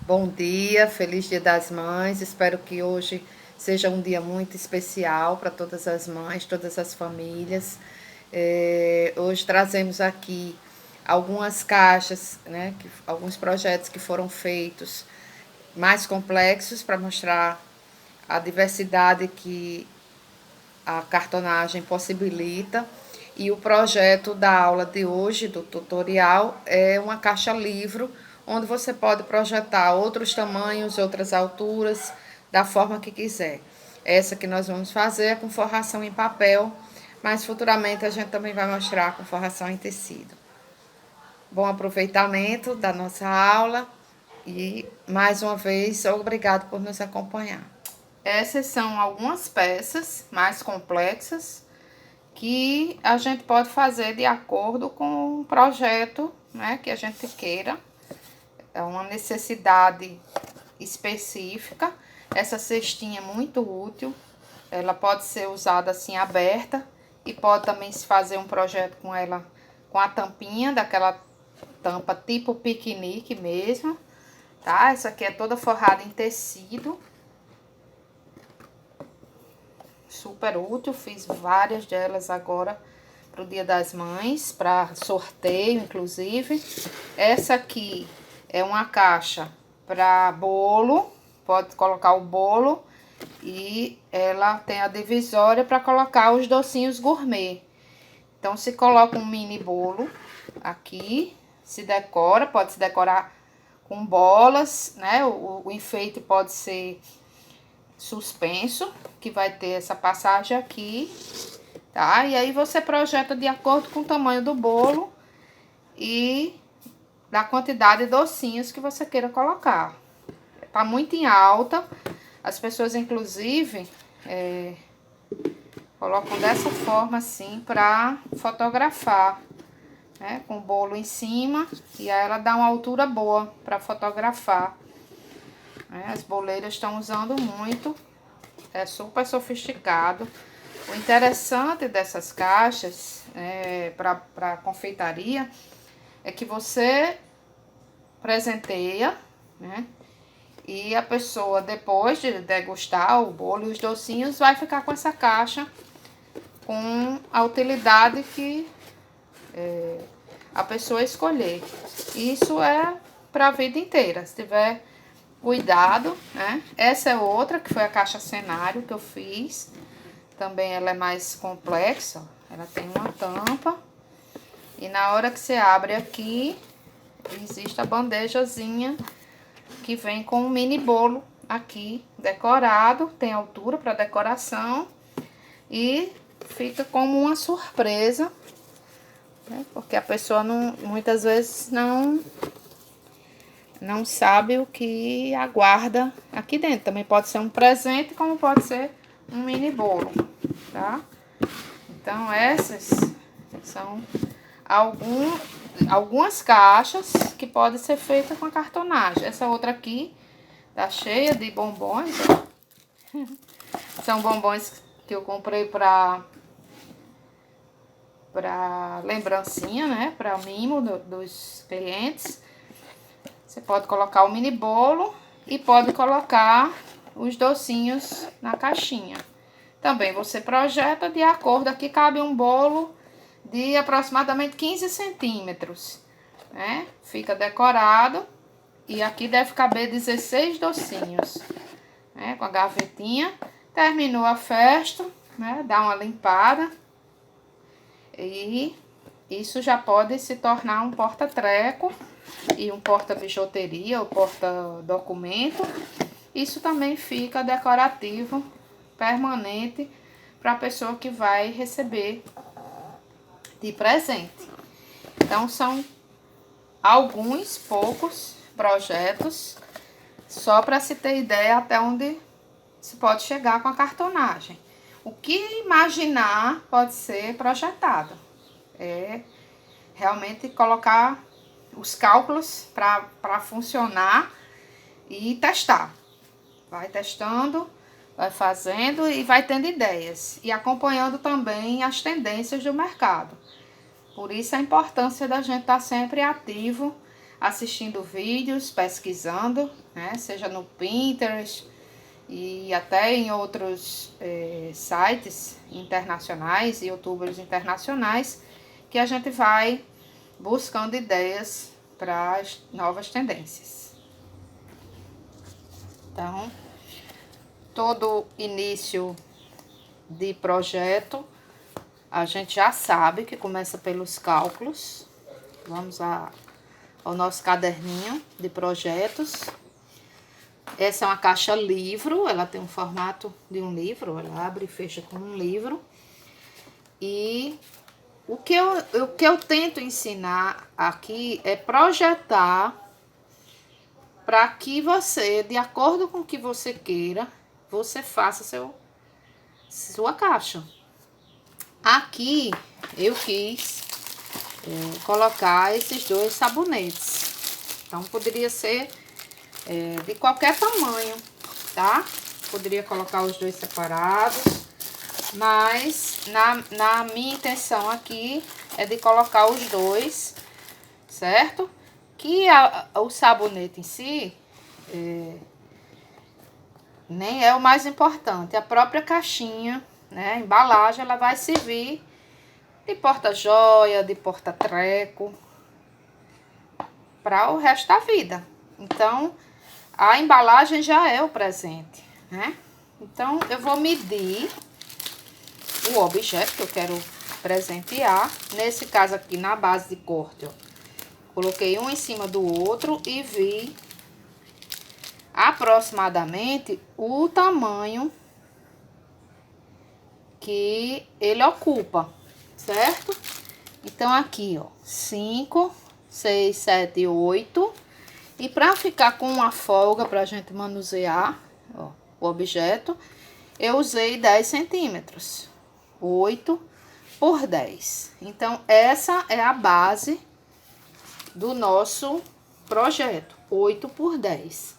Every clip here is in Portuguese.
Bom dia, feliz Dia das Mães. Espero que hoje seja um dia muito especial para todas as mães, todas as famílias. Hoje trazemos aqui algumas caixas, né, alguns projetos que foram feitos mais complexos para mostrar a diversidade que a cartonagem possibilita. E o projeto da aula de hoje, do tutorial, é uma caixa livro, onde você pode projetar outros tamanhos, outras alturas, da forma que quiser. Essa que nós vamos fazer é com forração em papel, mas futuramente a gente também vai mostrar com forração em tecido. Bom aproveitamento da nossa aula e, mais uma vez, obrigado por nos acompanhar. Essas são algumas peças mais complexas que a gente pode fazer de acordo com o projeto, né, que a gente queira. É uma necessidade específica. Essa cestinha é muito útil. Ela pode ser usada assim aberta e pode também se fazer um projeto com ela com a tampinha, daquela tampa tipo piquenique mesmo, tá? Essa aqui é toda forrada em tecido. Super útil, fiz várias delas agora pro Dia das Mães, para sorteio inclusive. Essa aqui é uma caixa para bolo, pode colocar o bolo e ela tem a divisória para colocar os docinhos gourmet. Então se coloca um mini bolo aqui, se decora, pode se decorar com bolas, né? O enfeite pode ser suspenso, que vai ter essa passagem aqui, tá? E aí você projeta de acordo com o tamanho do bolo e da quantidade de docinhos que você queira colocar. Tá muito em alta, as pessoas inclusive colocam dessa forma assim pra fotografar, né? Com o bolo em cima, e aí ela dá uma altura boa pra fotografar. As boleiras estão usando muito, é super sofisticado. O interessante dessas caixas para confeitaria é que você presenteia, né? E a pessoa, depois de degustar o bolo e os docinhos, vai ficar com essa caixa com a utilidade que a pessoa escolher. Isso é para a vida inteira, se tiver cuidado, né? Essa é outra, que foi a caixa cenário que eu fiz. Também ela é mais complexa, ela tem uma tampa. E na hora que você abre aqui, existe a bandejazinha que vem com um mini bolo aqui decorado. Tem altura para decoração e fica como uma surpresa, né? Porque a pessoa muitas vezes não sabe o que aguarda aqui dentro. Também pode ser um presente, como pode ser um mini bolo, tá? Então, essas são algumas caixas que podem ser feitas com a cartonagem. Essa outra aqui tá cheia de bombons, ó. São bombons que eu comprei pra lembrancinha, né? Pra mimo dos clientes. Você pode colocar o mini bolo e pode colocar os docinhos na caixinha. Também você projeta de acordo, aqui cabe um bolo de aproximadamente 15 centímetros, né? Fica decorado e aqui deve caber 16 docinhos, né? Com a gavetinha. Terminou a festa, né? Dá uma limpada e isso já pode se tornar um porta-treco e um porta-bijuteria ou porta-documento. Isso também fica decorativo, permanente, para a pessoa que vai receber de presente. Então, são alguns poucos projetos, só para se ter ideia até onde se pode chegar com a cartonagem. O que imaginar pode ser projetado. É realmente colocar os cálculos para funcionar e testar. Vai testando, vai fazendo e vai tendo ideias. E acompanhando também as tendências do mercado. Por isso a importância da gente estar sempre ativo assistindo vídeos, pesquisando, né? Seja no Pinterest e até em outros sites internacionais, youtubers internacionais, que a gente vai buscando ideias para as novas tendências. Então, todo início de projeto, a gente já sabe que começa pelos cálculos. Vamos ao nosso caderninho de projetos. Essa é uma caixa livro, ela tem um formato de um livro, ela abre e fecha com um livro. E o que eu tento ensinar aqui é projetar para que você, de acordo com o que você queira, você faça sua caixa. Aqui eu quis colocar esses dois sabonetes. Então, poderia ser de qualquer tamanho, tá? Poderia colocar os dois separados, mas na minha intenção aqui é de colocar os dois, certo? Que o sabonete em si nem é o mais importante. A própria caixinha, né, a embalagem, ela vai servir de porta-joia, de porta-treco, para o resto da vida. Então, a embalagem já é o presente, né? Então, eu vou medir o objeto que eu quero presentear. Nesse caso aqui, na base de corte, ó, coloquei um em cima do outro e vi aproximadamente o tamanho que ele ocupa, certo? Então, aqui, ó, 5, 6, 7, 8. E para ficar com uma folga pra gente manusear, ó, o objeto, eu usei 10 centímetros. 8 por 10. Então, essa é a base do nosso projeto, 8 por 10.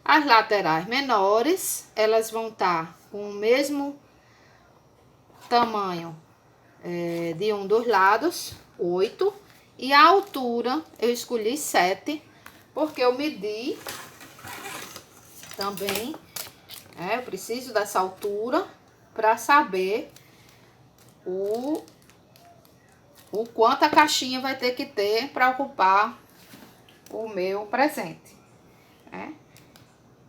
As laterais menores, elas vão estar com o mesmo tamanho de um dos lados, 8. E a altura, eu escolhi 7, porque eu medi também, eu preciso dessa altura para saber o quanto a caixinha vai ter que ter para ocupar o meu presente, né?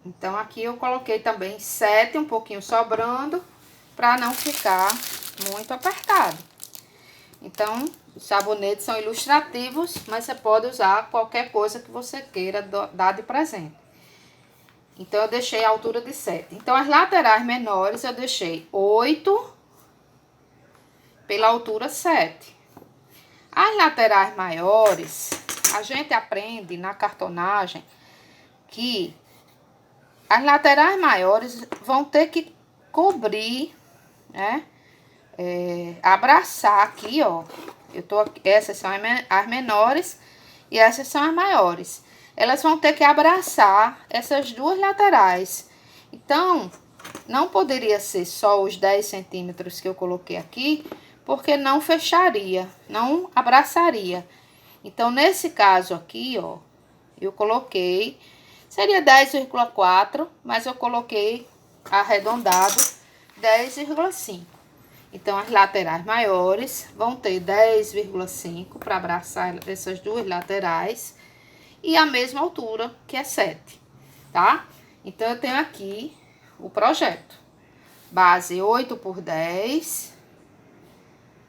Então, aqui eu coloquei também 7, um pouquinho sobrando, para não ficar muito apertado. Então, os sabonetes são ilustrativos, mas você pode usar qualquer coisa que você queira dar de presente. Então, eu deixei a altura de 7. Então, as laterais menores eu deixei 8 pela altura 7. As laterais maiores, a gente aprende na cartonagem que as laterais maiores vão ter que cobrir, né? Abraçar aqui, ó. Essas são as menores e essas são as maiores. Elas vão ter que abraçar essas duas laterais. Então, não poderia ser só os 10 centímetros que eu coloquei aqui, porque não fecharia, não abraçaria. Então, nesse caso aqui, ó, eu coloquei, seria 10,4, mas eu coloquei arredondado 10,5. Então, as laterais maiores vão ter 10,5 para abraçar essas duas laterais e a mesma altura, que é 7, tá? Então, eu tenho aqui o projeto. Base 8 por 10,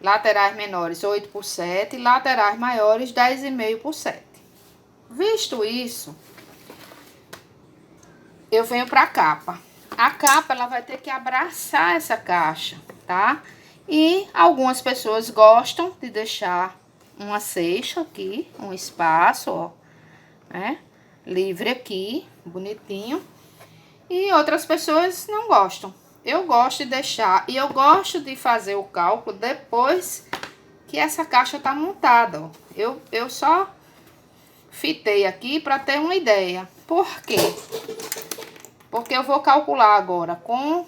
laterais menores 8 por 7, laterais maiores 10,5 por 7. Visto isso, eu venho para a capa. A capa, ela vai ter que abraçar essa caixa, tá? E algumas pessoas gostam de deixar uma ceixa aqui, um espaço, ó, né? Livre aqui, bonitinho. E outras pessoas não gostam. Eu gosto de deixar, e eu gosto de fazer o cálculo depois que essa caixa tá montada, ó. Eu só fitei aqui para ter uma ideia. Por quê? Porque eu vou calcular agora com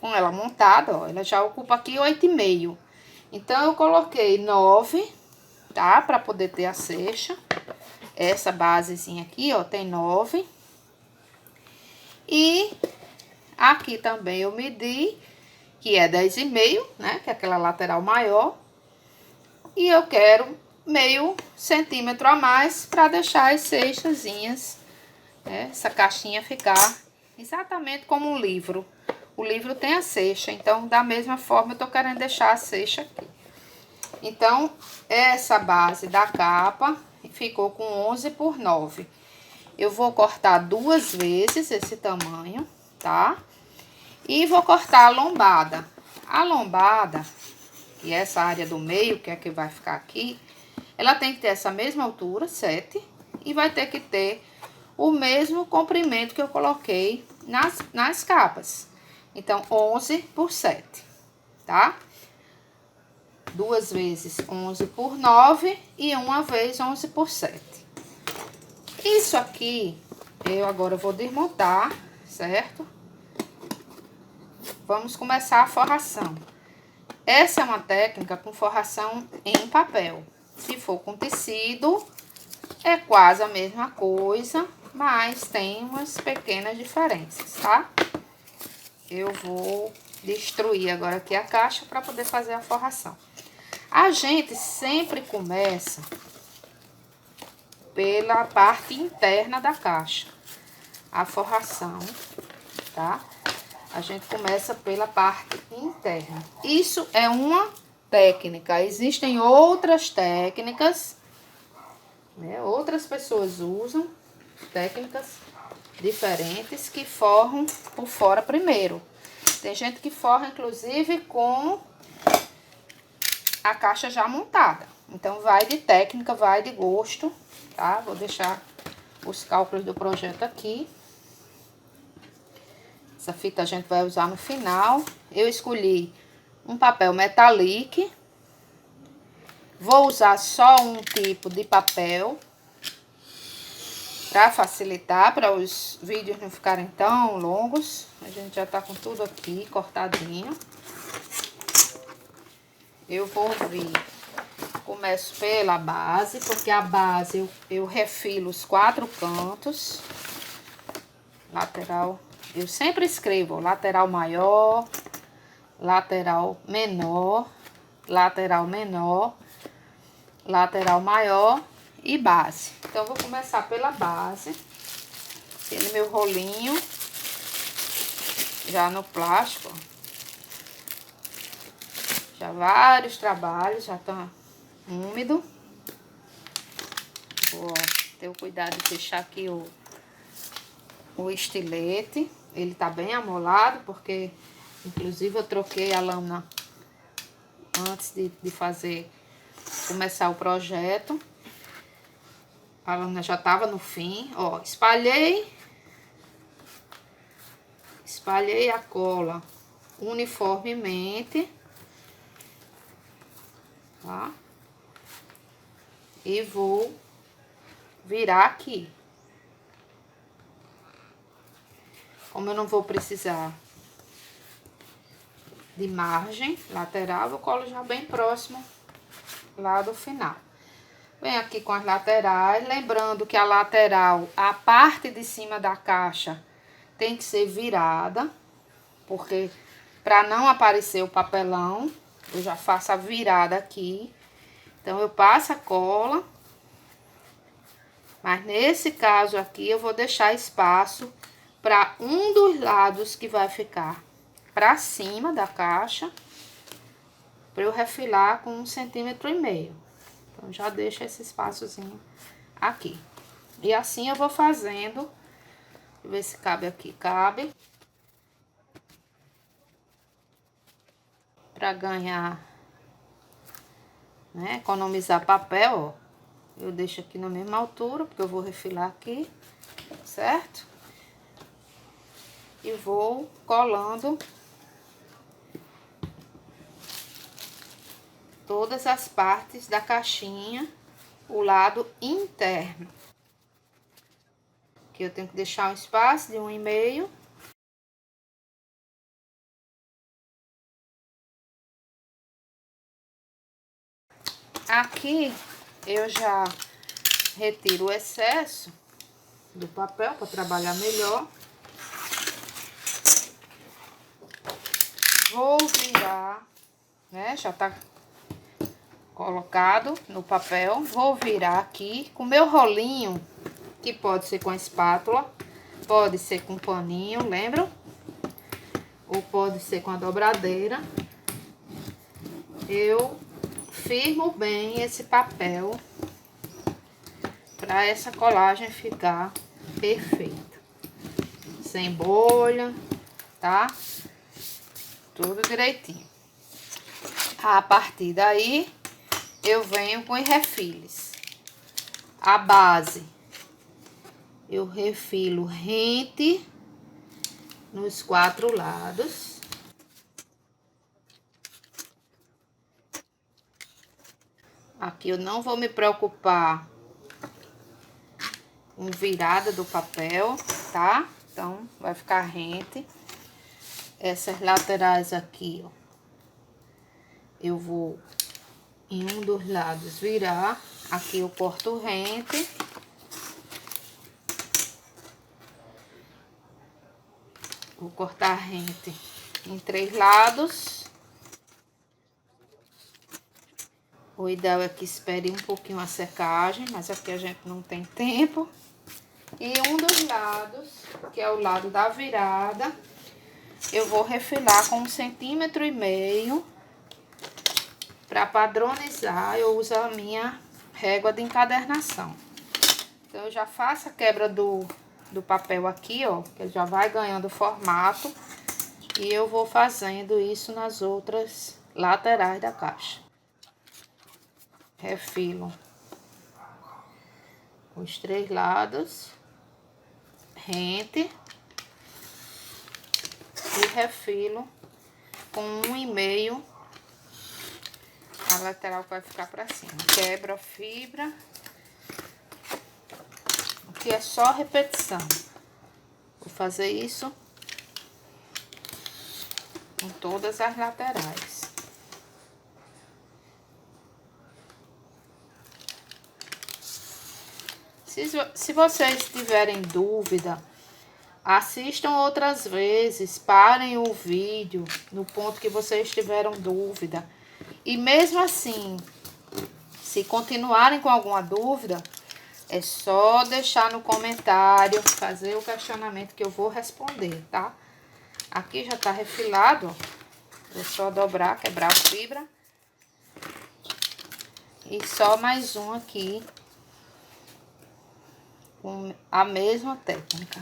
ela montada, ó. Ela já ocupa aqui 8,5. Então, eu coloquei 9 tá? Pra poder ter a cecha. Essa basezinha aqui, ó, tem 9. E aqui também eu medi, que é 10,5, né? Que é aquela lateral maior. E eu quero meio centímetro a mais para deixar as seixazinhas, né? Essa caixinha ficar exatamente como um livro. O livro tem a ceixa, então da mesma forma eu tô querendo deixar a ceixa aqui. Então, essa base da capa ficou com 11 por 9. Eu vou cortar 2 vezes esse tamanho, tá? E vou cortar a lombada. A lombada, que é essa área do meio, que é que vai ficar aqui, ela tem que ter essa mesma altura, 7, e vai ter que ter o mesmo comprimento que eu coloquei nas capas. Então, 11 por 7, tá? 2 vezes 11 por 9 e uma vez 11 por 7. Isso aqui, eu agora vou desmontar, certo? Vamos começar a forração. Essa é uma técnica com forração em papel. Se for com tecido, é quase a mesma coisa, mas tem umas pequenas diferenças, tá? Eu vou destruir agora aqui a caixa para poder fazer a forração. A gente sempre começa pela parte interna da caixa. A forração, tá? A gente começa pela parte interna. Isso é uma técnica. Existem outras técnicas, né? Outras pessoas usam técnicas diferentes que forram por fora primeiro. Tem gente que forra, inclusive, com a caixa já montada. Então, vai de técnica, vai de gosto, tá? Vou deixar os cálculos do projeto aqui. Essa fita a gente vai usar no final. Eu escolhi um papel Metalic. Vou usar só um tipo de papel para facilitar, para os vídeos não ficarem tão longos. A gente já tá com tudo aqui cortadinho. Eu vou vir, começo pela base, porque a base eu refilo os 4 cantos. Lateral, eu sempre escrevo lateral maior, lateral menor, lateral menor, lateral maior e base. Então, eu vou começar pela base, pelo meu rolinho, já no plástico. Já vários trabalhos, já tá úmido. Vou ter o cuidado de fechar aqui o estilete. Ele tá bem amolado, porque inclusive eu troquei a lâmina antes de começar o projeto. A lâmina já tava no fim, ó. Espalhei a cola uniformemente, tá? E vou virar aqui. Como eu não vou precisar de margem lateral, eu colo já bem próximo lá do final. Venho aqui com as laterais, lembrando que a lateral, a parte de cima da caixa tem que ser virada, porque para não aparecer o papelão, eu já faço a virada aqui. Então, eu passo a cola, mas nesse caso aqui eu vou deixar espaço para um dos lados que vai ficar para cima da caixa, para eu refilar com 1,5 centímetros. Então, já deixo esse espaçozinho aqui. E assim eu vou fazendo. Deixa eu ver se cabe aqui. Cabe. Para ganhar, né, economizar papel, ó. Eu deixo aqui na mesma altura, porque eu vou refilar aqui, certo? E vou colando todas as partes da caixinha, o lado interno. Aqui eu tenho que deixar um espaço de 1,5. Aqui eu já retiro o excesso do papel para trabalhar melhor. Vou virar, né? Já tá colocado no papel. Vou virar aqui com meu rolinho, que pode ser com a espátula, pode ser com paninho, lembram? Ou pode ser com a dobradeira. Eu firmo bem esse papel para essa colagem ficar perfeita, sem bolha, tá? Tudo direitinho. A partir daí, eu venho com os refiles. A base, eu refilo rente nos 4 lados. Aqui eu não vou me preocupar com virada do papel, tá? Então, vai ficar rente. Essas laterais aqui, ó, eu vou em um dos lados virar. Aqui eu corto rente. Vou cortar rente em 3 lados. O ideal é que espere um pouquinho a secagem, mas aqui a gente não tem tempo. E um dos lados, que é o lado da virada, eu vou refilar com 1,5 centímetros. Para padronizar, eu uso a minha régua de encadernação. Então, eu já faço a quebra do papel aqui, ó, que ele já vai ganhando formato. E eu vou fazendo isso nas outras laterais da caixa. Refilo os 3 lados, rente, e refilo com 1,5 a lateral que vai ficar pra cima. Quebro a fibra. Aqui é só repetição. Vou fazer isso com todas as laterais. Se vocês tiverem dúvida, assistam outras vezes, parem o vídeo no ponto que vocês tiveram dúvida. E mesmo assim, se continuarem com alguma dúvida, é só deixar no comentário, fazer o questionamento que eu vou responder, tá? Aqui já tá refilado, ó. É só dobrar, quebrar a fibra. E só mais um aqui, com a mesma técnica.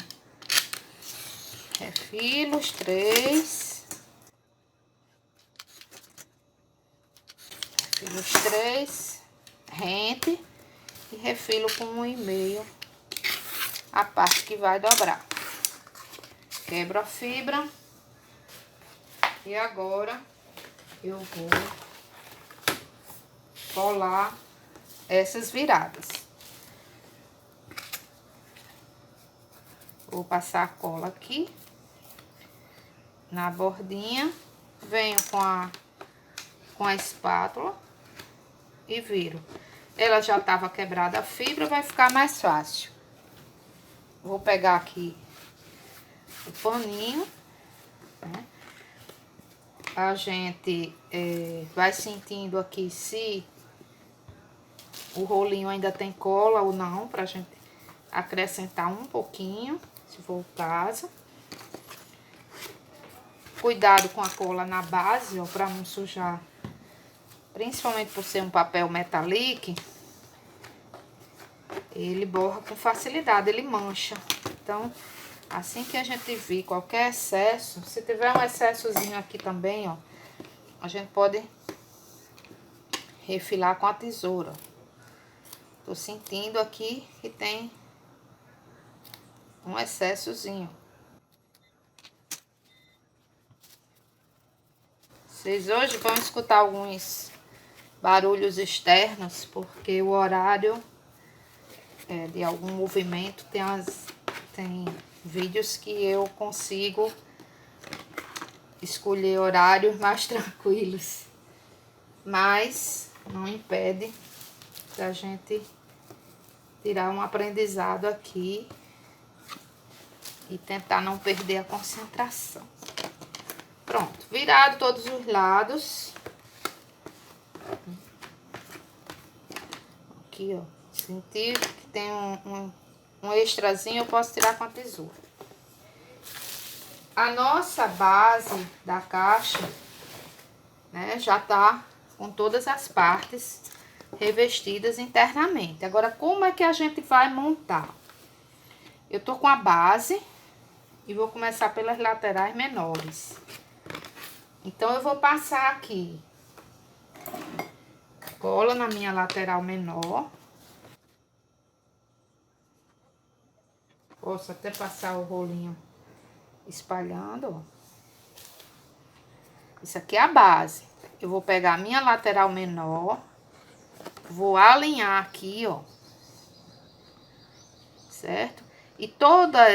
Refilo os 3. Refilo os 3, rente e refilo com 1,5 a parte que vai dobrar. Quebro a fibra. E agora eu vou colar essas viradas. Vou passar a cola aqui na bordinha, venho com a espátula e viro. Ela já estava quebrada a fibra, vai ficar mais fácil. Vou pegar aqui o paninho, né? A gente vai sentindo aqui se o rolinho ainda tem cola ou não, pra gente acrescentar um pouquinho, se for o caso. Cuidado com a cola na base, ó, pra não sujar. Principalmente por ser um papel metallic, ele borra com facilidade, ele mancha. Então, assim que a gente vir qualquer excesso, se tiver um excessozinho aqui também, ó, a gente pode refilar com a tesoura. Tô sentindo aqui que tem um excessozinho. Vocês hoje vão escutar alguns barulhos externos, porque o horário de algum movimento tem vídeos que eu consigo escolher horários mais tranquilos, mas não impede Pra gente tirar um aprendizado aqui e tentar não perder a concentração. Pronto, virado todos os lados. Aqui, ó. Senti que tem um extrazinho, eu posso tirar com a tesoura. A nossa base da caixa, né, já tá com todas as partes revestidas internamente. Agora, como é que a gente vai montar? Eu tô com a base e vou começar pelas laterais menores. Então, eu vou passar aqui cola na minha lateral menor. Posso até passar o rolinho espalhando, ó. Isso aqui é a base. Eu vou pegar a minha lateral menor, vou alinhar aqui, ó. Certo? E toda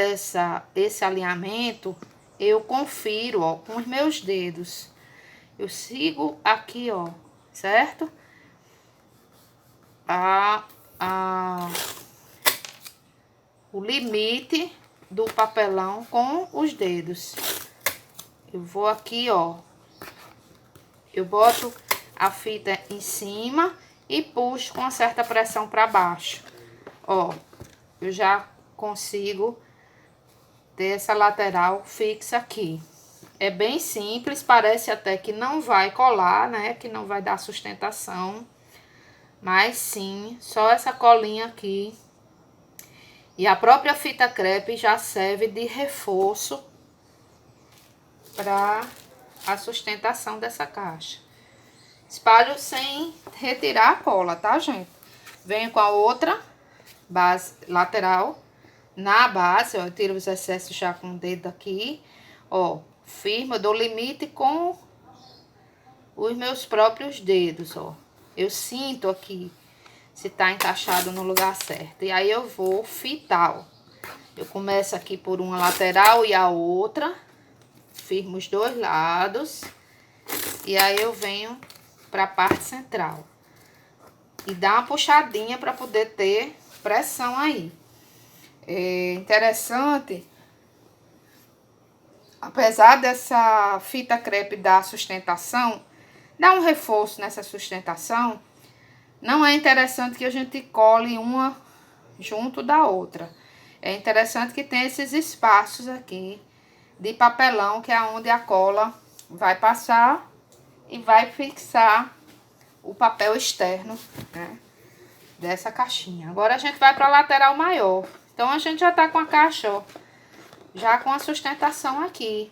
esse alinhamento eu confiro, ó, com os meus dedos. Eu sigo aqui, ó, certo? O limite do papelão com os dedos. Eu vou aqui, ó. Eu boto a fita em cima e puxo com uma certa pressão para baixo. Ó, eu já consigo ter essa lateral fixa aqui. É bem simples, parece até que não vai colar, né? Que não vai dar sustentação. Mas sim, só essa colinha aqui. E a própria fita crepe já serve de reforço para a sustentação dessa caixa. Espalho sem retirar a cola, tá, gente? Venho com a outra base lateral na base, ó. Eu tiro os excessos já com o dedo aqui, ó. Firmo, eu dou limite com os meus próprios dedos, ó. Eu sinto aqui se tá encaixado no lugar certo. E aí eu vou fitar, ó. Eu começo aqui por uma lateral e a outra. Firmo os dois lados. E aí eu venho pra parte central. E dá uma puxadinha pra poder ter pressão aí. É interessante, apesar dessa fita crepe dar sustentação, dar um reforço nessa sustentação, não é interessante que a gente cole uma junto da outra. É interessante que tenha esses espaços aqui de papelão, que é onde a cola vai passar e vai fixar o papel externo, né, dessa caixinha. Agora a gente vai para a lateral maior. Então a gente já tá com a caixa, ó, já com a sustentação aqui.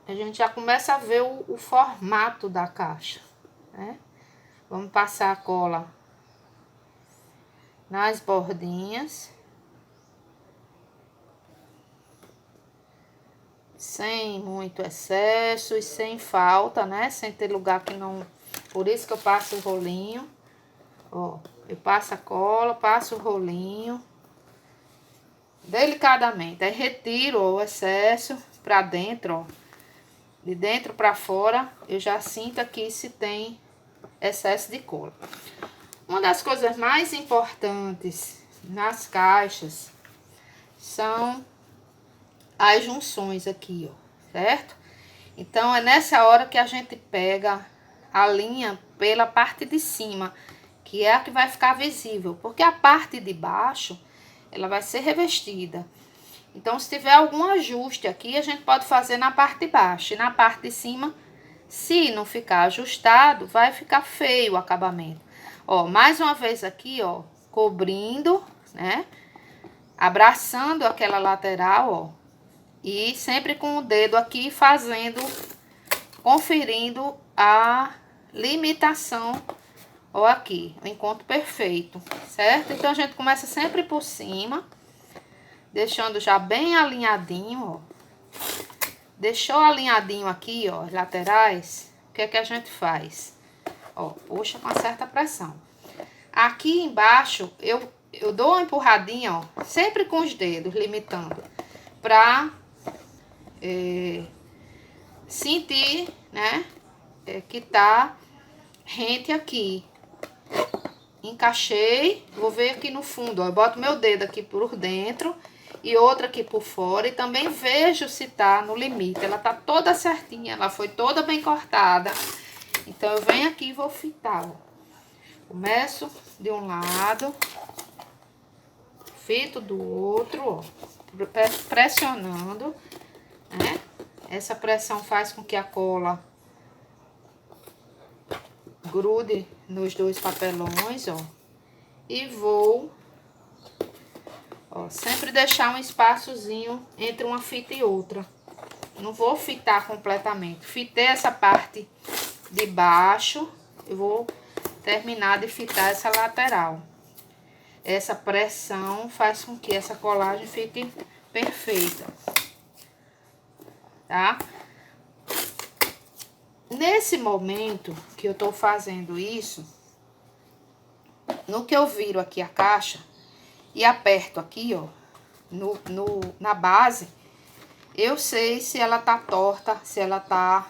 A gente já começa a ver o formato da caixa, né? Vamos passar a cola nas bordinhas. Sem muito excesso e sem falta, né? Sem ter lugar que não... Por isso que eu passo o rolinho. Ó, eu passo a cola, passo o rolinho. Delicadamente. Aí retiro ó, o excesso pra dentro, ó. De dentro pra fora, eu já sinto aqui se tem excesso de cola. Uma das coisas mais importantes nas caixas são as junções aqui, ó, certo? Então, é nessa hora que a gente pega a linha pela parte de cima, que é a que vai ficar visível, porque a parte de baixo, ela vai ser revestida. Então, se tiver algum ajuste aqui, a gente pode fazer na parte de baixo. E na parte de cima, se não ficar ajustado, vai ficar feio o acabamento. Ó, mais uma vez aqui, ó, cobrindo, né? Abraçando aquela lateral, ó. E sempre com o dedo aqui fazendo, conferindo a limitação, ó, aqui, o encontro perfeito, certo? Então, a gente começa sempre por cima, deixando já bem alinhadinho, ó. Deixou alinhadinho aqui, ó, as laterais, o que é que a gente faz? Ó, puxa com uma certa pressão. Aqui embaixo, eu dou uma empurradinha, ó, sempre com os dedos, limitando, pra sentir, né, que tá rente aqui. encaixei, vou ver aqui no fundo, ó, eu boto meu dedo aqui por dentro e outra aqui por fora, e também vejo se tá no limite. Ela tá toda certinha, ela foi toda bem cortada. Então, eu venho aqui e vou fitar, ó. Começo de um lado, fito do outro, ó, pressionando, né? Essa pressão faz com que a cola grude nos dois papelões, ó. E vou, ó, sempre deixar um espaçozinho entre uma fita e outra. Não vou fitar completamente. Fitei essa parte de baixo, eu vou terminar de fitar essa lateral. Essa pressão faz com que essa colagem fique perfeita, tá? Nesse momento que eu tô fazendo isso, no que eu viro aqui a caixa e aperto aqui, ó, na base, eu sei se ela tá torta, se ela tá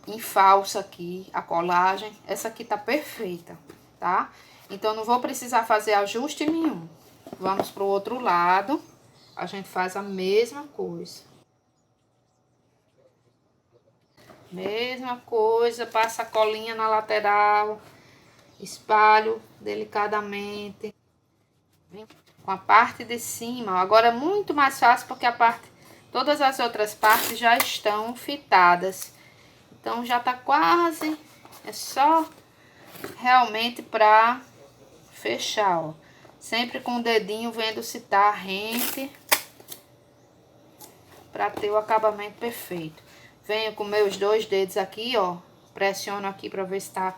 em falsa aqui, a colagem. Essa aqui tá perfeita, tá? Então, não vou precisar fazer ajuste nenhum. Vamos pro outro lado, a gente faz a mesma coisa. Mesma coisa, passa a colinha na lateral, espalho delicadamente. Vem com a parte de cima. Agora é muito mais fácil porque todas as outras partes já estão fitadas. Então, já tá quase, é só realmente pra fechar, ó. Sempre com o dedinho vendo se tá rente, pra ter o acabamento perfeito. Venho com meus dois dedos aqui, ó, pressiono aqui pra ver se tá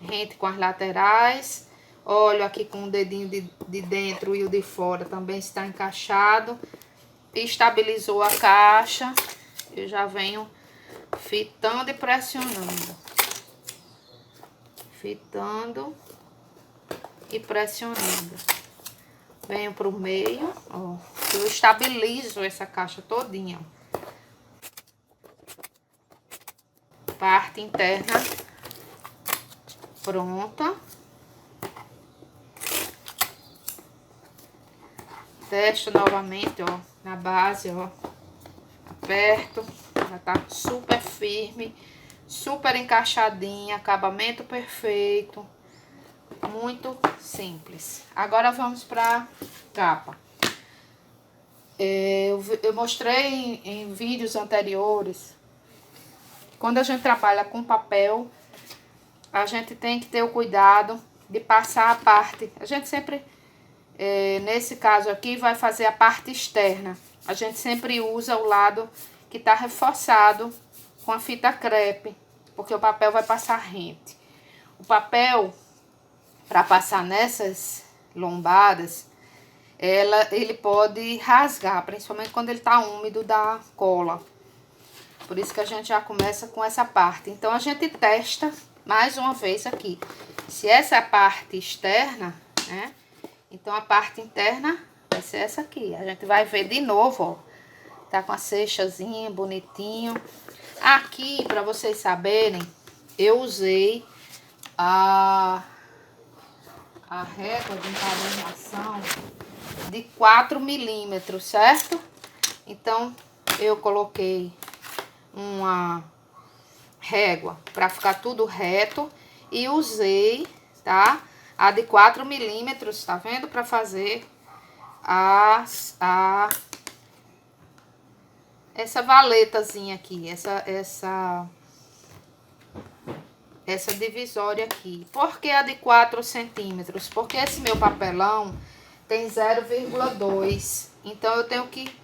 rente com as laterais. Olho aqui com o dedinho de dentro e o de fora também está encaixado. Estabilizou a caixa, eu já venho fitando e pressionando. Fitando e pressionando. Venho pro meio, ó. Eu estabilizo essa caixa todinha. Parte interna pronta. Testo novamente, ó, na base, ó. Aperto, já tá super firme, super encaixadinha, acabamento perfeito. Muito simples. Agora vamos pra capa. Eu mostrei em vídeos anteriores, quando a gente trabalha com papel, a gente tem que ter o cuidado de passar a parte. A gente sempre, nesse caso aqui, vai fazer a parte externa. A gente sempre usa o lado que tá reforçado com a fita crepe, porque o papel vai passar rente. O papel, para passar nessas lombadas, ele pode rasgar, principalmente quando ele tá úmido da cola. Por isso que a gente já começa com essa parte. Então, a gente testa mais uma vez aqui. Se essa é a parte externa, né? Então, a parte interna vai ser essa aqui. A gente vai ver de novo, ó. Tá com a seixazinha bonitinho. Aqui, para vocês saberem, eu usei a régua de encadernação de 4 milímetros, certo? Então, eu coloquei uma régua para ficar tudo reto e usei, tá? A de 4 milímetros, tá vendo? Para fazer essa valetazinha aqui, essa divisória aqui. Por que a de 4 centímetros? Porque esse meu papelão tem 0,2. Então, eu tenho que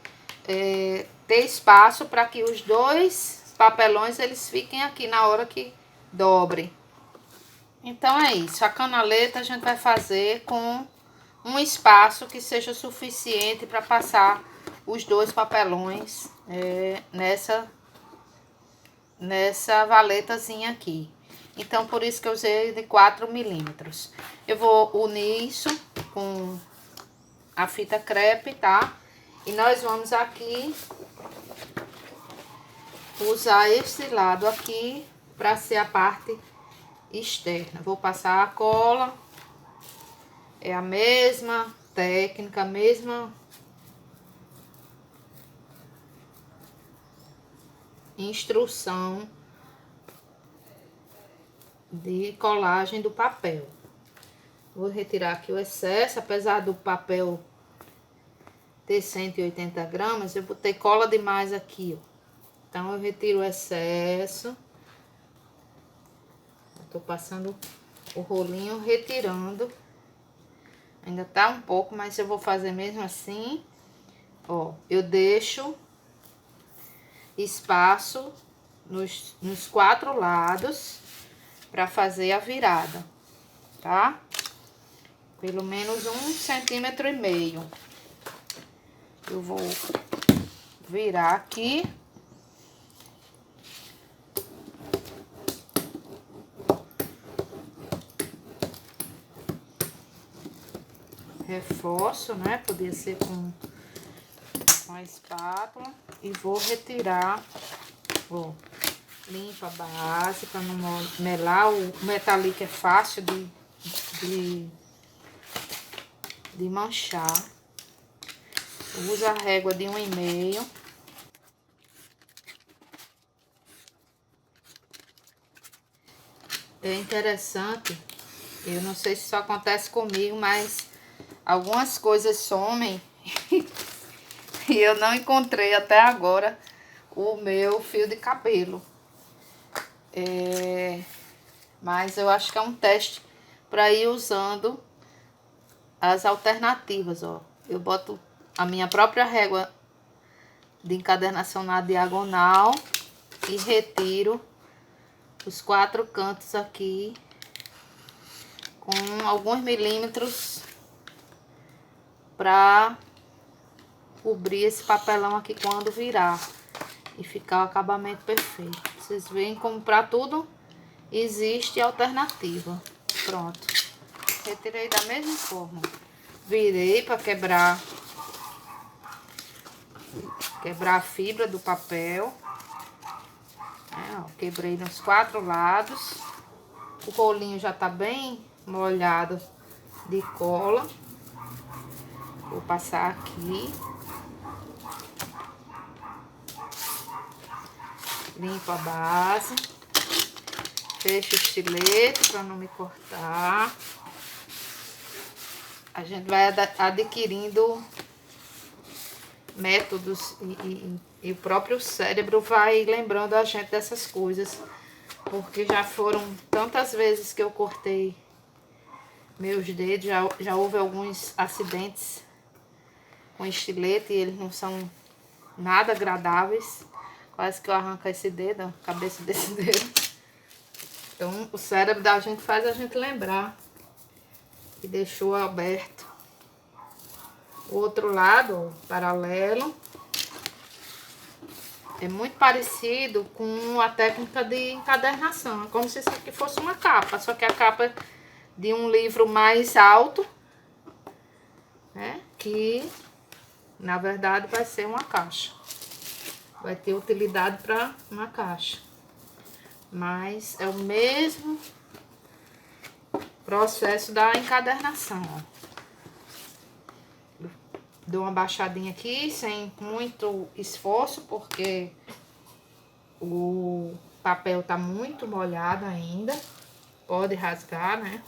ter espaço para que os dois papelões eles fiquem aqui na hora que dobre. Então, é isso. A canaleta a gente vai fazer com um espaço que seja suficiente para passar os dois papelões nessa valetazinha aqui. Então, por isso que eu usei de 4 milímetros. Eu vou unir isso com a fita crepe, tá? E nós vamos aqui usar esse lado aqui para ser a parte externa. Vou passar a cola É a mesma técnica, a mesma instrução de colagem do papel. Vou retirar aqui o excesso, apesar do papel ter 180 gramas, eu botei cola demais aqui, ó. Então, eu retiro o excesso. Tô passando o rolinho, retirando. Ainda tá um pouco, mas eu vou fazer mesmo assim. Ó, eu deixo espaço nos 4 lados para fazer a virada, tá? Pelo menos 1,5 cm. Eu vou virar aqui. Reforço, né? Podia ser com a espátula. E vou retirar, ó. Limpa a base para não melar. O metálico é fácil de manchar. Usa a régua de 1,5. É interessante, eu não sei se isso acontece comigo, mas algumas coisas somem e eu não encontrei até agora o meu fio de cabelo. Mas eu acho que é um teste para ir usando as alternativas, ó. Eu boto a minha própria régua de encadernação na diagonal e retiro os 4 cantos aqui com alguns milímetros para cobrir esse papelão aqui quando virar e ficar o acabamento perfeito. Vocês veem como para tudo existe alternativa. Pronto, retirei da mesma forma, virei para quebrar a fibra do papel. Ó, quebrei nos 4 lados. O rolinho já tá bem molhado de cola. Vou passar aqui. Limpo a base. Fecho o estilete para não me cortar. A gente vai adquirindo métodos e o próprio cérebro vai lembrando a gente dessas coisas. Porque já foram tantas vezes que eu cortei meus dedos, já houve alguns acidentes com estilete e eles não são nada agradáveis. Quase que eu arranco esse dedo, a cabeça desse dedo. Então, o cérebro da gente faz a gente lembrar que deixou aberto. O outro lado, ó, paralelo, é muito parecido com a técnica de encadernação. É como se isso aqui fosse uma capa, só que a capa de um livro mais alto, né? Que, na verdade, vai ser uma caixa. Vai ter utilidade para uma caixa. Mas é o mesmo processo da encadernação, ó. Dou uma baixadinha aqui, sem muito esforço, porque o papel tá muito molhado ainda. Pode rasgar, né?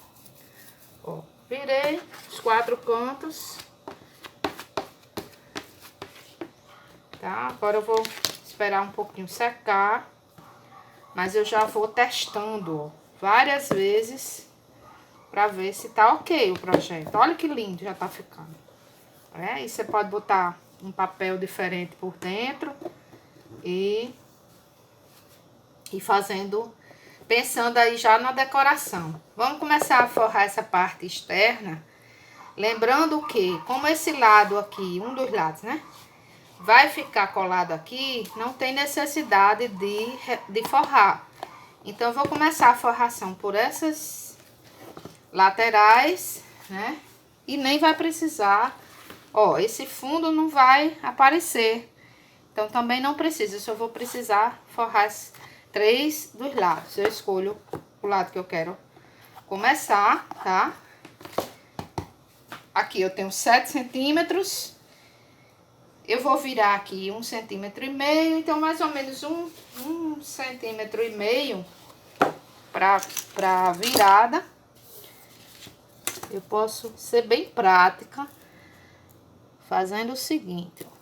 Ó, virei os 4 cantos. Tá? Agora eu vou esperar um pouquinho secar. Mas eu já vou testando, ó, várias vezes pra ver se tá ok o projeto. Olha que lindo já tá ficando. E você pode botar um papel diferente por dentro e fazendo, pensando aí já na decoração. Vamos começar a forrar essa parte externa. Lembrando que, como esse lado aqui, um dos lados, né, vai ficar colado aqui, não tem necessidade de forrar. Então, eu vou começar a forração por essas laterais, né, e nem vai precisar. Ó, esse fundo não vai aparecer. Então, também não precisa. Eu só vou precisar forrar as 3 dos lados. Eu escolho o lado que eu quero começar, tá? aqui eu tenho 7 centímetros. Eu vou virar aqui 1,5 centímetro, então mais ou menos um centímetro e meio pra virada. Eu posso ser bem prática, fazendo o seguinte, ó.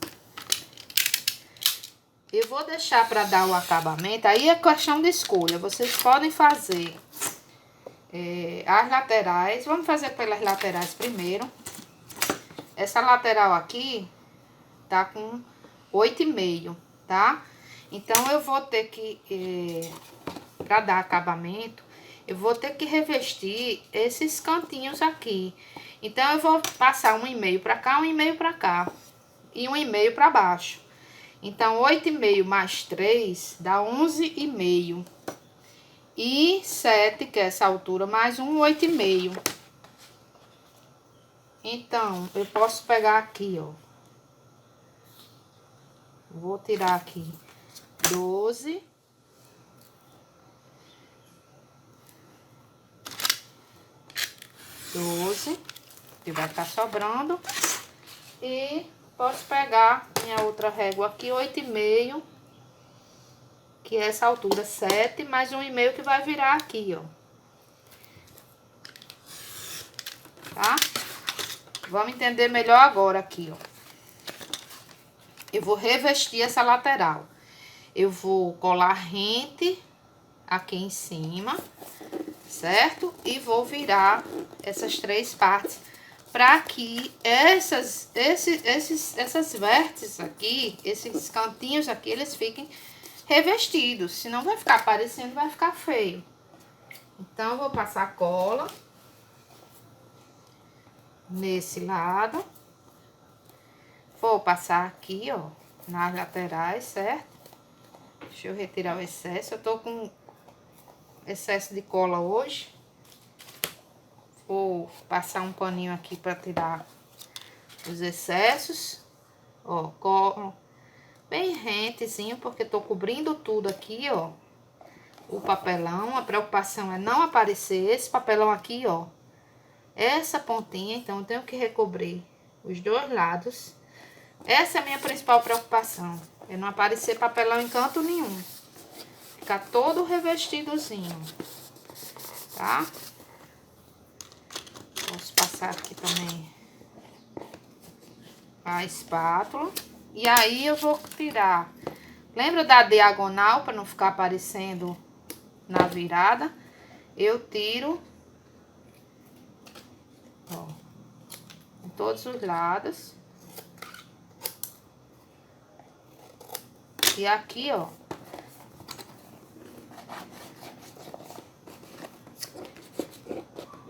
Eu vou deixar para dar o acabamento, aí é questão de escolha. Vocês podem fazer as laterais. Vamos fazer pelas laterais primeiro. Essa lateral aqui tá com 8,5, tá? Então, eu vou ter que, para dar acabamento, eu vou ter que revestir esses cantinhos aqui. Então, eu vou passar 1,5 para cá, 1,5 para cá e 1,5 para baixo. Então, 8,5 mais 3 dá 11,5. E 7, que é essa altura, mais 8,5. Então, eu posso pegar aqui, ó. Vou tirar aqui 12. Que vai ficar sobrando. E posso pegar minha outra régua aqui, 8,5. Que é essa altura, 7, mais 1,5 que vai virar aqui, ó. Tá? Vamos entender melhor agora aqui, ó. Eu vou revestir essa lateral. Eu vou colar rente aqui em cima, certo? E vou virar essas 3 partes para que essas vértices aqui, esses cantinhos aqui, eles fiquem revestidos. Senão vai ficar aparecendo, vai ficar feio. Então, eu vou passar cola nesse lado. Vou passar aqui, ó, nas laterais, certo? Deixa eu retirar o excesso. Eu tô com excesso de cola hoje. Vou passar um paninho aqui pra tirar os excessos. Ó, cola bem rentezinho, porque tô cobrindo tudo aqui, ó. O papelão, a preocupação é não aparecer esse papelão aqui, ó. Essa pontinha, então eu tenho que recobrir os 2 lados. Essa é a minha principal preocupação. É não aparecer papelão em canto nenhum. Ficar todo revestidozinho. Tá? Posso passar aqui também a espátula. E aí eu vou tirar. Lembra da diagonal para não ficar aparecendo na virada? Eu tiro, ó, em todos os lados. E aqui, ó,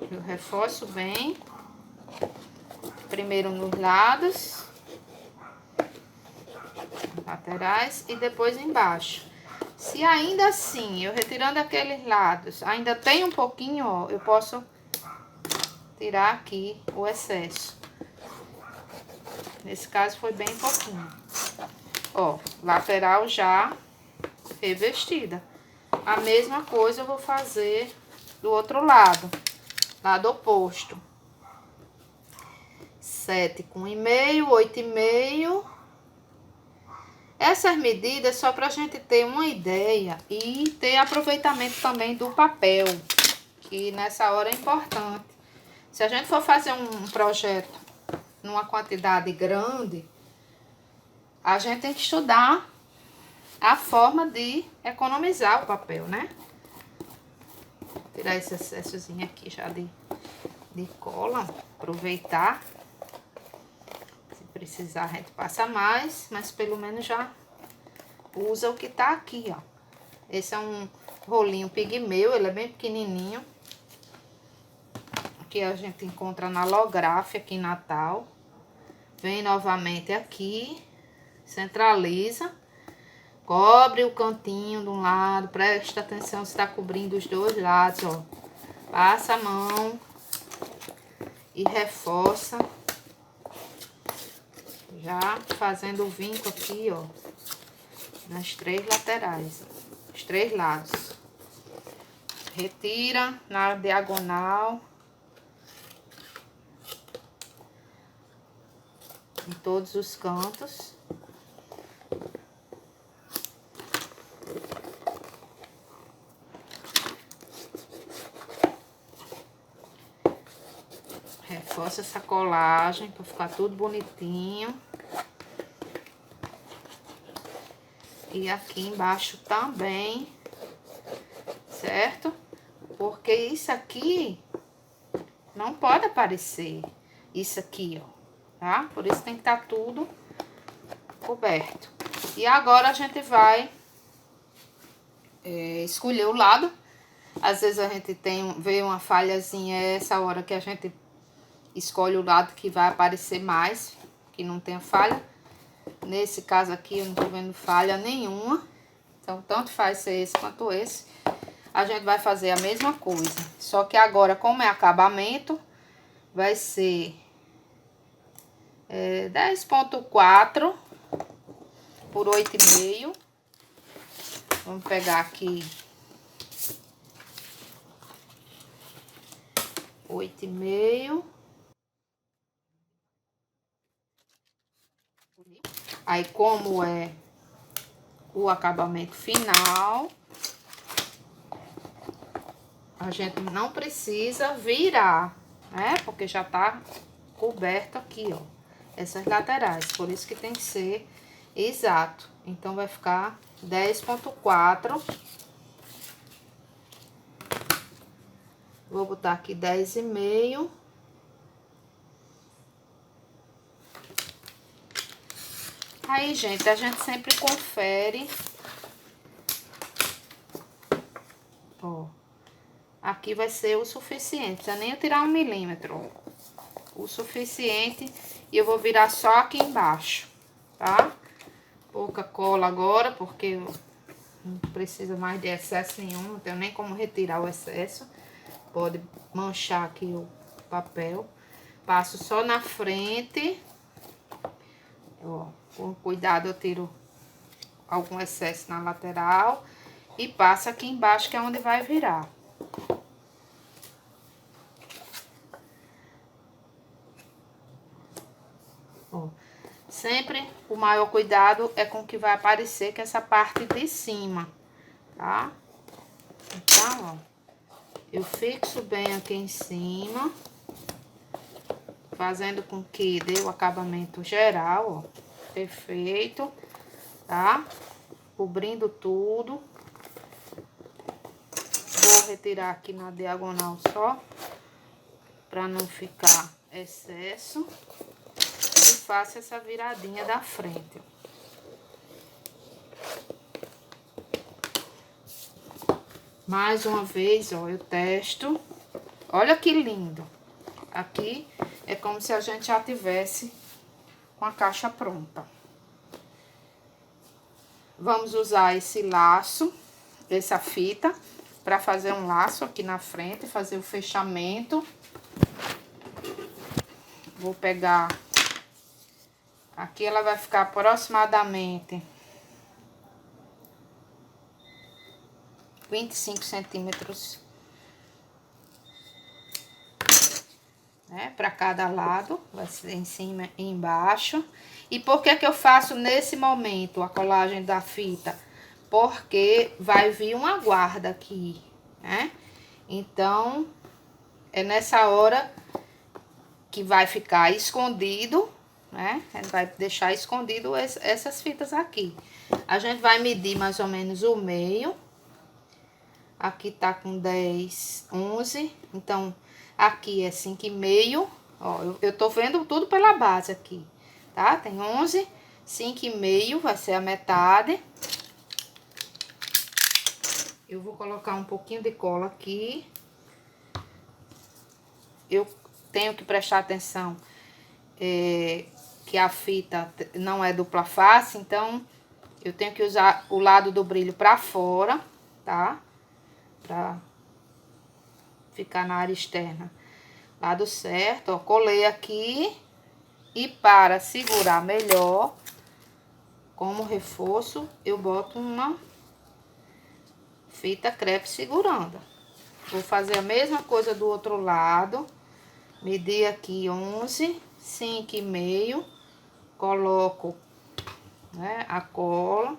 eu reforço bem, primeiro nos lados, laterais e depois embaixo. Se ainda assim, eu retirando aqueles lados, ainda tem um pouquinho, ó, eu posso tirar aqui o excesso. Nesse caso foi bem pouquinho. Ó, lateral já revestida. A mesma coisa eu vou fazer do outro lado, lado oposto. 7 com 1,5, 8,5. Essas medidas só pra gente ter uma ideia e ter aproveitamento também do papel, que nessa hora é importante. Se a gente for fazer um projeto numa quantidade grande, a gente tem que estudar a forma de economizar o papel, né? Vou tirar esse excessozinho aqui já de cola, aproveitar. Se precisar, a gente passa mais, mas pelo menos já usa o que tá aqui, ó. Esse é um rolinho pigmeu, ele é bem pequenininho. Que a gente encontra na Lograf aqui em Natal. Vem novamente aqui, centraliza, cobre o cantinho de um lado, presta atenção se tá cobrindo os 2 lados, ó. Passa a mão e reforça, já fazendo o vinco aqui, ó, nas 3 laterais, os 3 lados. Retira na diagonal. em todos os cantos. Reforça essa colagem para ficar tudo bonitinho. E aqui embaixo também, certo? Porque isso aqui não pode aparecer, isso aqui, ó, tá? Por isso tem que estar tudo coberto. E agora a gente vai escolher o lado. Às vezes a gente vê uma falhazinha, é essa hora que a gente escolhe o lado que vai aparecer mais, que não tenha falha. Nesse caso aqui eu não tô vendo falha nenhuma, então tanto faz ser esse quanto esse. A gente vai fazer a mesma coisa, só que agora, como é acabamento, vai ser 10,4 por 8,5. Vamos pegar aqui 8,5. Aí, como é o acabamento final, a gente não precisa virar, né? Porque já tá coberto aqui, ó, essas laterais. Por isso que tem que ser exato. Então, vai ficar 10,4. Vou botar aqui 10,5. Aí, gente, a gente sempre confere. Ó, aqui vai ser o suficiente, não precisa nem eu tirar 1 milímetro. O suficiente. E eu vou virar só aqui embaixo, tá? Pouca cola agora, porque não precisa mais de excesso nenhum. Não tenho nem como retirar o excesso. Pode manchar aqui o papel. Passo só na frente. Ó, com cuidado eu tiro algum excesso na lateral. E passo aqui embaixo, que é onde vai virar. Ó, sempre o maior cuidado é com o que vai aparecer, que é essa parte de cima, tá? Então, ó, eu fixo bem aqui em cima, fazendo com que dê o acabamento geral, ó. Perfeito, tá? Cobrindo tudo. Vou retirar aqui na diagonal só, pra não ficar excesso. E faço essa viradinha da frente. Mais uma vez, ó, eu testo. Olha que lindo. Aqui é como se a gente já tivesse com a caixa pronta. Vamos usar esse laço, essa fita, para fazer um laço aqui na frente, fazer o fechamento. Vou pegar... Aqui ela vai ficar aproximadamente 25 centímetros, né? Para cada lado, vai ser em cima e embaixo. E por que que eu faço nesse momento a colagem da fita? Porque vai vir uma guarda aqui, né? Então, é nessa hora que vai ficar escondido, né? A gente vai deixar escondido essas fitas aqui. A gente vai medir mais ou menos o meio. Aqui tá com 10, 11. Então, aqui é 5,5. Ó, eu tô vendo tudo pela base aqui, tá? Tem 11, 5,5 vai ser a metade. Eu vou colocar um pouquinho de cola aqui. Eu tenho que prestar atenção que a fita não é dupla face, então eu tenho que usar o lado do brilho pra fora, tá? Pra ficar na área externa. Lado certo, ó, colei aqui. E para segurar melhor, como reforço, eu boto uma fita crepe segurando. Vou fazer a mesma coisa do outro lado. Medir aqui 11, 5,5. coloco, né, a cola,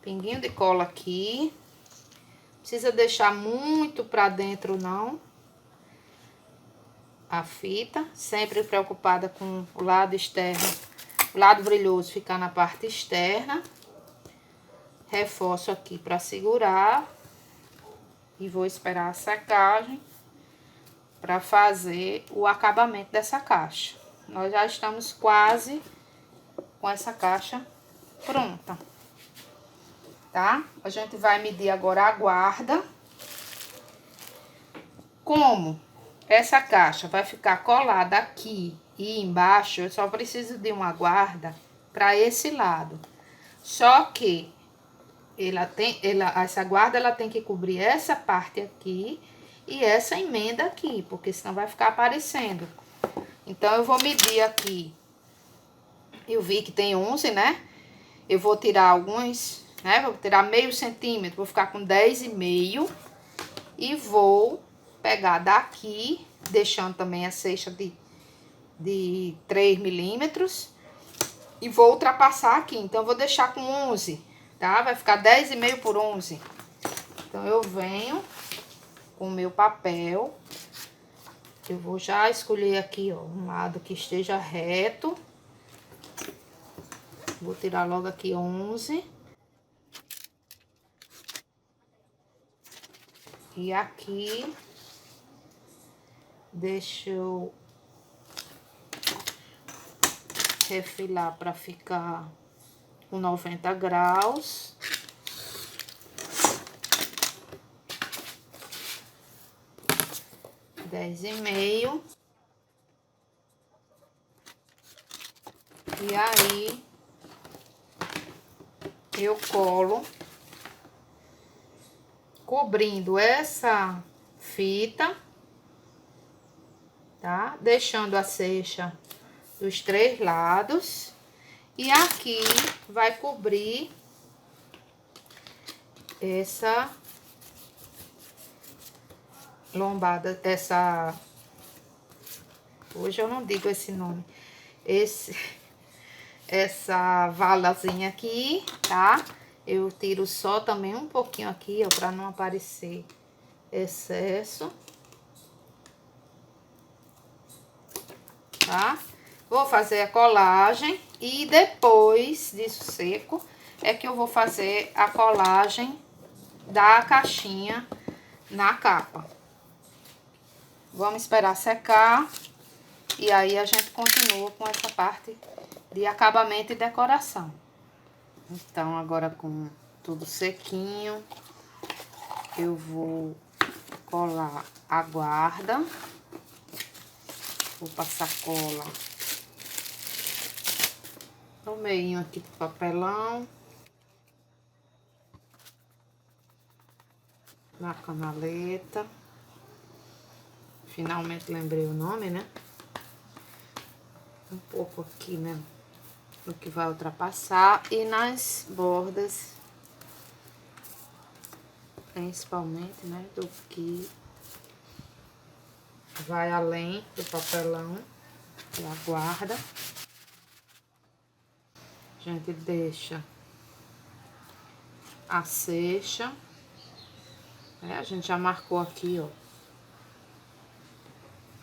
pinguinho de cola aqui. Não precisa deixar muito pra dentro, não. A fita, sempre preocupada com o lado externo, o lado brilhoso ficar na parte externa. Reforço aqui pra segurar. E vou esperar a secagem pra fazer o acabamento dessa caixa. Nós já estamos quase com essa caixa pronta, tá? A gente vai medir agora a guarda. Como essa caixa vai ficar colada aqui e embaixo, eu só preciso de uma guarda para esse lado. Só que essa guarda ela tem que cobrir essa parte aqui e essa emenda aqui, porque senão vai ficar aparecendo. Então, eu vou medir aqui. Eu vi que tem 11, né? Eu vou tirar alguns, né? Vou tirar meio centímetro, vou ficar com 10,5. E vou pegar daqui, deixando também a ceixa de 3 milímetros. E vou ultrapassar aqui. Então, eu vou deixar com 11, tá? Vai ficar 10,5 por 11. Então, eu venho com o meu papel. Eu vou já escolher aqui, ó, um lado que esteja reto. Vou tirar logo aqui 11. E aqui, deixa eu refilar para ficar com 90 graus. Dez e meio. E aí, eu colo, cobrindo essa fita, tá? Deixando a ceixa dos 3 lados. E aqui vai cobrir essa lombada, hoje eu não digo esse nome, essa valazinha aqui, tá? Eu tiro só também um pouquinho aqui, ó, pra não aparecer excesso, tá? Vou fazer a colagem e depois disso seco é que eu vou fazer a colagem da caixinha na capa. Vamos esperar secar e aí a gente continua com essa parte de acabamento e decoração. Então, agora com tudo sequinho, eu vou colar a guarda. Vou passar cola no meio aqui do papelão, na canaleta. Finalmente lembrei o nome, né? Um pouco aqui, né? No que vai ultrapassar e nas bordas, principalmente, né? Do que vai além do papelão da guarda. A gente deixa a ceixa, né? A gente já marcou aqui, ó,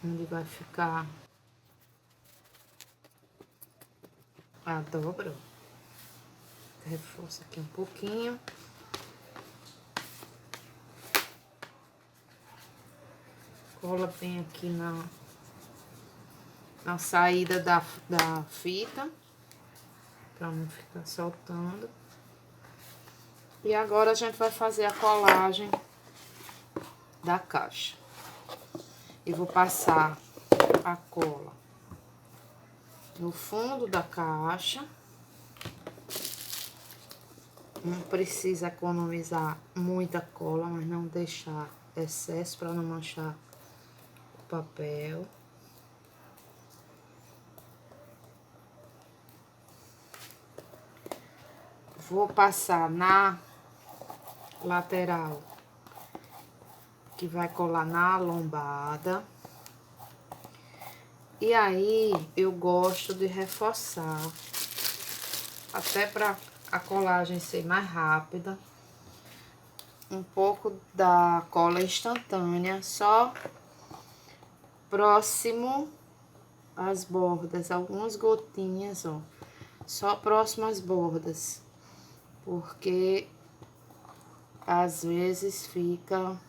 onde vai ficar a dobra. Reforça aqui um pouquinho. Cola bem aqui na saída da fita, pra não ficar soltando. E agora a gente vai fazer a colagem da caixa. E vou passar a cola no fundo da caixa. Não precisa economizar muita cola, mas não deixar excesso para não manchar o papel. Vou passar na lateral, que vai colar na lombada. E aí, eu gosto de reforçar, até para a colagem ser mais rápida, um pouco da cola instantânea, só próximo às bordas, algumas gotinhas, ó, só próximo às bordas, porque às vezes fica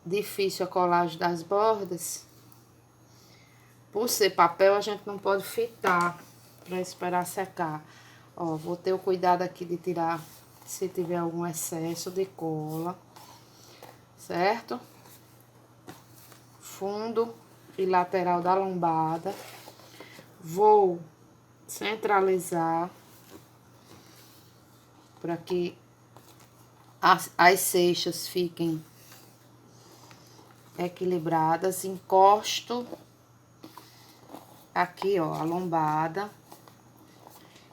difícil a colagem das bordas. Por ser papel, a gente não pode fitar para esperar secar. Ó, vou ter o cuidado aqui de tirar se tiver algum excesso de cola, certo? Fundo e lateral da lombada. Vou centralizar para que as seixas fiquem equilibradas. Encosto aqui, ó, a lombada.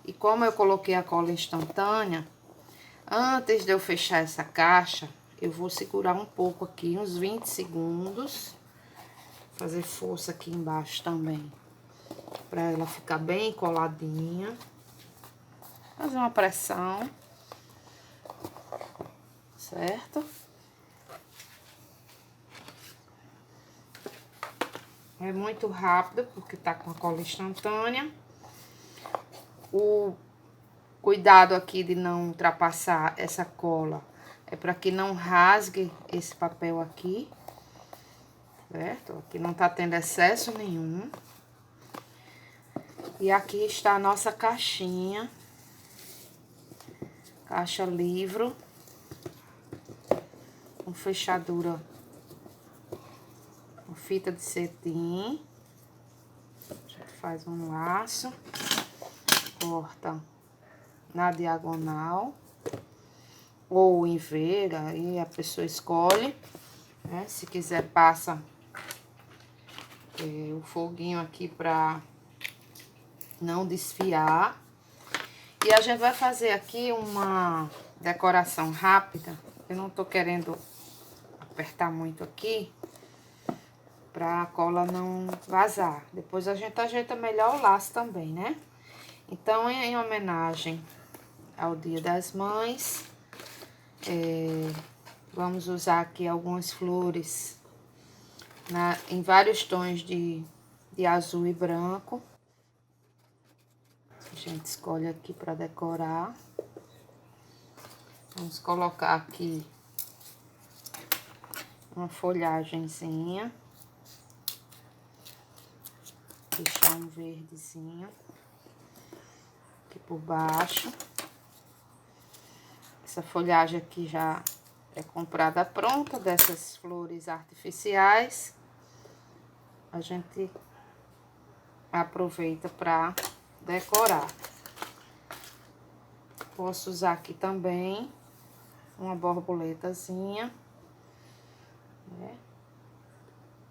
E como eu coloquei a cola instantânea, antes de eu fechar essa caixa, eu vou segurar um pouco aqui, uns 20 segundos. Fazer força aqui embaixo também, para ela ficar bem coladinha. Fazer uma pressão, certo? É muito rápido, porque tá com a cola instantânea. O cuidado aqui de não ultrapassar essa cola é para que não rasgue esse papel aqui, certo? Aqui não tá tendo excesso nenhum. E aqui está a nossa caixinha. Caixa livro. Com fechadura com fita de cetim. A gente faz um laço. Corta na diagonal. Ou em V, aí a pessoa escolhe, né? Se quiser, passa o foguinho aqui pra não desfiar. E a gente vai fazer aqui uma decoração rápida. Eu não tô querendo apertar muito aqui, pra cola não vazar. Depois a gente ajeita melhor o laço também, né? Então, em homenagem ao Dia das Mães, vamos usar aqui algumas flores em vários tons de azul e branco. A gente escolhe aqui para decorar. Vamos colocar aqui uma folhagemzinha. Deixar um verdezinho aqui por baixo. Essa folhagem aqui já é comprada pronta, dessas flores artificiais. A gente aproveita para decorar. Posso usar aqui também uma borboletazinha, né?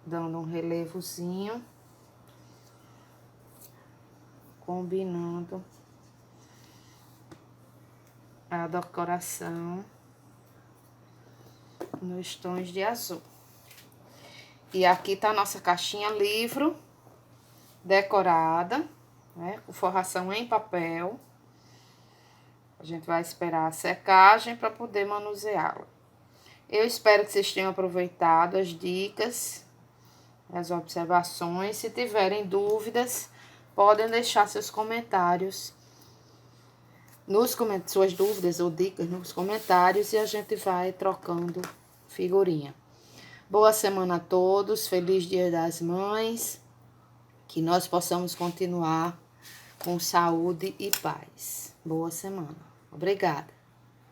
Dando um relevozinho, combinando a decoração nos tons de azul. E aqui tá a nossa caixinha livro decorada, né, com forração em papel. A gente vai esperar a secagem para poder manuseá-la. Eu espero que vocês tenham aproveitado as dicas, as observações. Se tiverem dúvidas, podem deixar seus comentários, suas dúvidas ou dicas nos comentários, e a gente vai trocando figurinha. Boa semana a todos, feliz Dia das Mães, que nós possamos continuar com saúde e paz. Boa semana. Obrigada.